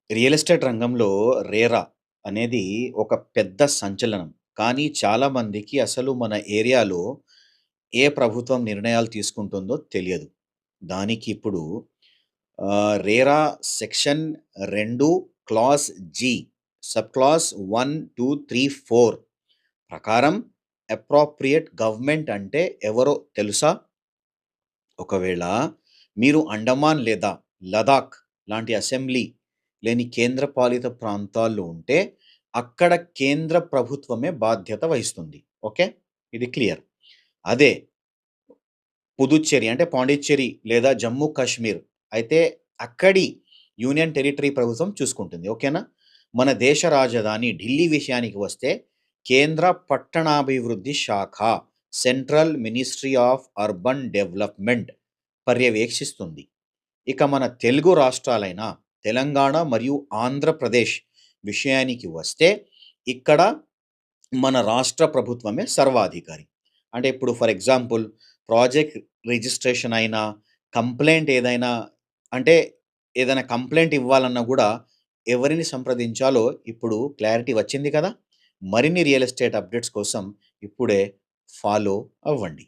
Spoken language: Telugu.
రియల్ ఎస్టేట్ రంగంలో రేరా అనేది ఒక పెద్ద సంచలనం. కానీ చాలామందికి అసలు మన ఏరియాలో ఏ ప్రభుత్వం నిర్ణయాలు తీసుకుంటుందో తెలియదు. దానికి ఇప్పుడు RERA section 2 class G, sub class 1, 2, 3, 4 ప్రకారం అప్రోప్రియేట్ గవర్నమెంట్ అంటే ఎవరో తెలుసా? ఒకవేళ మీరు అండమాన్ లేదా లదాఖ్ లాంటి అసెంబ్లీ లేని కేంద్రపాలిత ప్రాంతాల్లో ఉంటే, అక్కడ కేంద్ర ప్రభుత్వమే బాధ్యత వహిస్తుంది. ఓకే. ఇది క్లియర్. అదే పుదుచ్చేరి అంటే పాండిచ్చేరి లేదా జమ్మూ కాశ్మీర్ అయితే అక్కడి యూనియన్ టెరిటరీ ప్రభుత్వం చూసుకుంటుంది. ఓకేనా? మన దేశ రాజధాని ఢిల్లీ విషయానికి వస్తే కేంద్ర పట్టణాభివృద్ధి శాఖ, central ministry of urban development పర్యవేక్షిస్తుంది. ఇక మన తెలుగు రాష్ట్రాలైన తెలంగాణ మరియు ఆంధ్రప్రదేశ్ విషయానికి వస్తే ఇక్కడ మన రాష్ట్ర ప్రభుత్వమే సర్వాధికారి. అంటే ఇప్పుడు ఫర్ ఎగ్జాంపుల్ ప్రాజెక్ట్ రిజిస్ట్రేషన్ అయినా, కంప్లెయింట్ ఏదైనా అంటే ఏదైనా కంప్లెయింట్ ఇవ్వాలన్నా గూడా ఎవరిని సంప్రదించాలో ఇప్పుడు క్లారిటీ వచ్చింది కదా! మరిన్ని రియల్ ఎస్టేట్ అప్డేట్స్ కోసం ఇప్పుడే ఫాలో అవ్వండి.